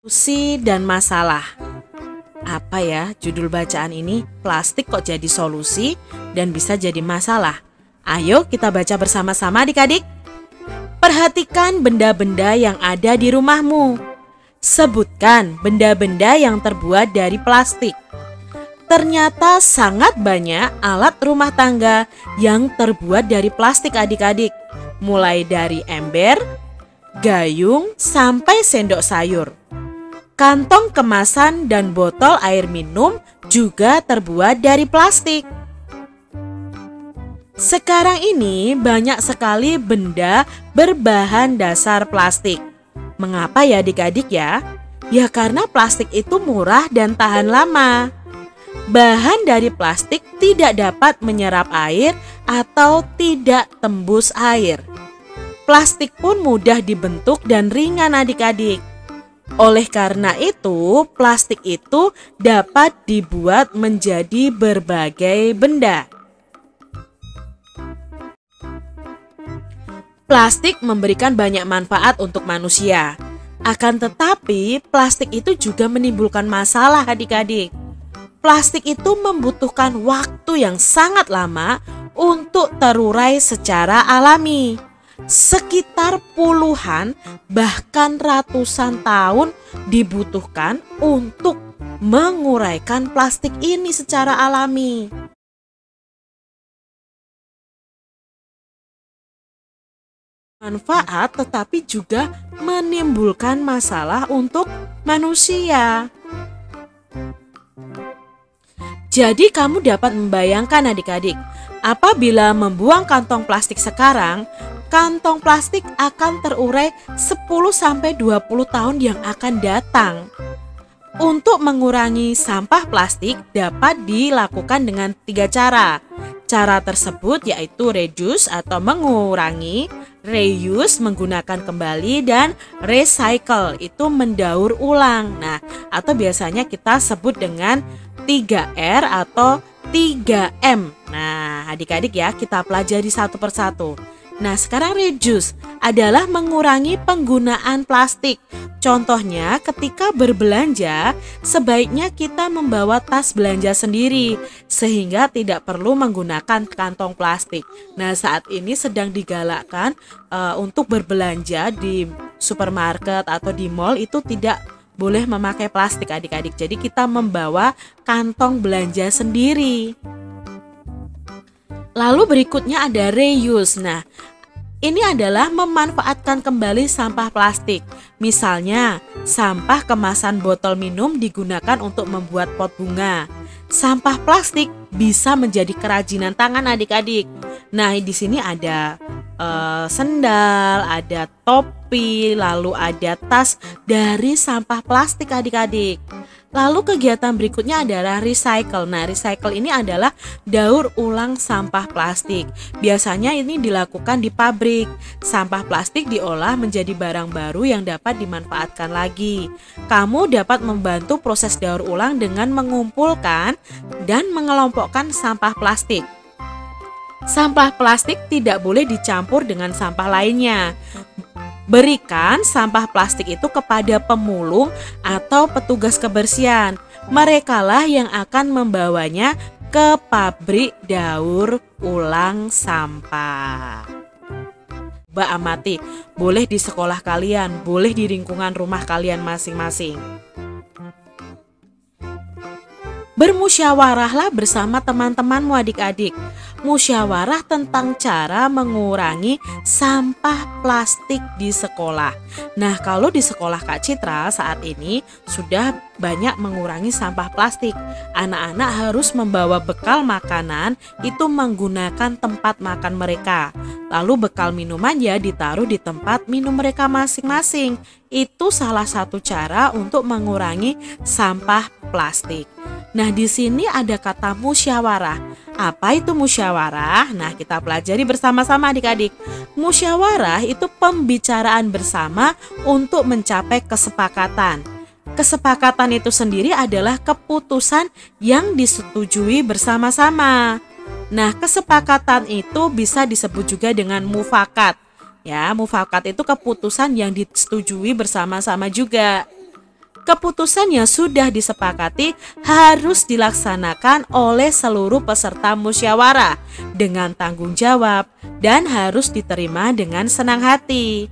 Solusi dan masalah. Apa ya judul bacaan ini? Plastik kok jadi solusi dan bisa jadi masalah? Ayo kita baca bersama-sama adik-adik. Perhatikan benda-benda yang ada di rumahmu. Sebutkan benda-benda yang terbuat dari plastik. Ternyata sangat banyak alat rumah tangga yang terbuat dari plastik adik-adik. Mulai dari ember, gayung, sampai sendok sayur. Kantong kemasan dan botol air minum juga terbuat dari plastik. Sekarang ini banyak sekali benda berbahan dasar plastik. Mengapa ya adik-adik ya? Ya karena plastik itu murah dan tahan lama. Bahan dari plastik tidak dapat menyerap air atau tidak tembus air. Plastik pun mudah dibentuk dan ringan adik-adik. Oleh karena itu, plastik itu dapat dibuat menjadi berbagai benda. Plastik memberikan banyak manfaat untuk manusia. Akan tetapi, plastik itu juga menimbulkan masalah adik-adik. Plastik itu membutuhkan waktu yang sangat lama untuk terurai secara alami. Sekitar puluhan bahkan ratusan tahun dibutuhkan untuk menguraikan plastik ini secara alami. Manfaat tetapi juga menimbulkan masalah untuk manusia. Jadi kamu dapat membayangkan adik-adik, apabila membuang kantong plastik sekarang, kantong plastik akan terurai 10-20 tahun yang akan datang. Untuk mengurangi sampah plastik dapat dilakukan dengan 3 cara. Cara tersebut yaitu reduce atau mengurangi, reuse menggunakan kembali, dan recycle itu mendaur ulang. Nah, atau biasanya kita sebut dengan 3R atau 3M. Nah, adik-adik ya, kita pelajari satu persatu. Nah, sekarang reduce adalah mengurangi penggunaan plastik. Contohnya, ketika berbelanja, sebaiknya kita membawa tas belanja sendiri, sehingga tidak perlu menggunakan kantong plastik. Nah, saat ini sedang digalakkan untuk berbelanja di supermarket atau di mall itu tidak boleh memakai plastik adik-adik. Jadi kita membawa kantong belanja sendiri. Lalu berikutnya ada reuse. Nah, ini adalah memanfaatkan kembali sampah plastik. Misalnya, sampah kemasan botol minum digunakan untuk membuat pot bunga. Sampah plastik bisa menjadi kerajinan tangan adik-adik. Nah, di sini ada sendal, ada topi, lalu ada tas dari sampah plastik adik-adik. Lalu kegiatan berikutnya adalah recycle. Nah, recycle ini adalah daur ulang sampah plastik. Biasanya ini dilakukan di pabrik. Sampah plastik diolah menjadi barang baru yang dapat dimanfaatkan lagi. Kamu dapat membantu proses daur ulang dengan mengumpulkan dan mengelompokkan sampah plastik. Sampah plastik tidak boleh dicampur dengan sampah lainnya. Berikan sampah plastik itu kepada pemulung atau petugas kebersihan. Merekalah yang akan membawanya ke pabrik daur ulang sampah. Mbak amati, boleh di sekolah kalian, boleh di lingkungan rumah kalian masing-masing. Bermusyawarahlah bersama teman-temanmu adik-adik. Musyawarah tentang cara mengurangi sampah plastik di sekolah. Nah, kalau di sekolah Kak Citra saat ini sudah banyak mengurangi sampah plastik. Anak-anak harus membawa bekal makanan itu menggunakan tempat makan mereka. Lalu bekal minumannya ditaruh di tempat minum mereka masing-masing. Itu salah satu cara untuk mengurangi sampah plastik. Nah, di sini ada kata musyawarah. Apa itu musyawarah? Nah, kita pelajari bersama-sama adik-adik. Musyawarah itu pembicaraan bersama untuk mencapai kesepakatan. Kesepakatan itu sendiri adalah keputusan yang disetujui bersama-sama. Nah, kesepakatan itu bisa disebut juga dengan mufakat. Ya, mufakat itu keputusan yang disetujui bersama-sama juga. Keputusan yang sudah disepakati harus dilaksanakan oleh seluruh peserta musyawarah dengan tanggung jawab dan harus diterima dengan senang hati.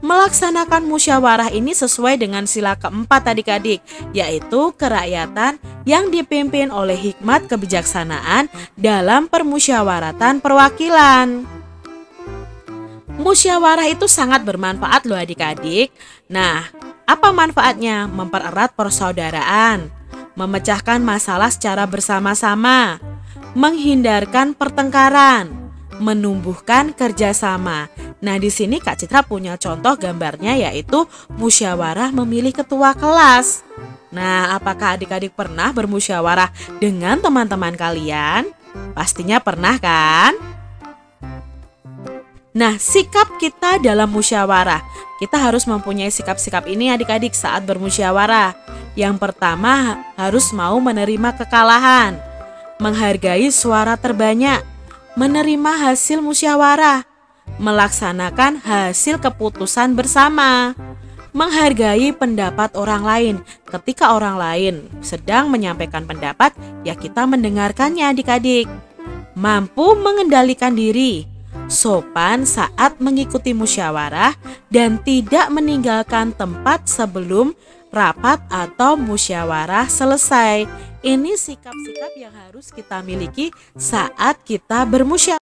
Melaksanakan musyawarah ini sesuai dengan sila keempat adik-adik, yaitu kerakyatan yang dipimpin oleh hikmat kebijaksanaan dalam permusyawaratan perwakilan. Musyawarah itu sangat bermanfaat loh adik-adik. Nah, apa manfaatnya? Mempererat persaudaraan, memecahkan masalah secara bersama-sama, menghindarkan pertengkaran, menumbuhkan kerjasama. Nah, di sini Kak Citra punya contoh gambarnya, yaitu musyawarah memilih ketua kelas. Nah, apakah adik-adik pernah bermusyawarah dengan teman-teman kalian? Pastinya pernah kan? Nah, sikap kita dalam musyawarah. Kita harus mempunyai sikap-sikap ini adik-adik saat bermusyawarah. Yang pertama, harus mau menerima kekalahan, menghargai suara terbanyak, menerima hasil musyawarah, melaksanakan hasil keputusan bersama, menghargai pendapat orang lain. Ketika orang lain sedang menyampaikan pendapat, ya kita mendengarkannya adik-adik. Mampu mengendalikan diri, sopan saat mengikuti musyawarah, dan tidak meninggalkan tempat sebelum rapat atau musyawarah selesai. Ini sikap-sikap yang harus kita miliki saat kita bermusyawarah.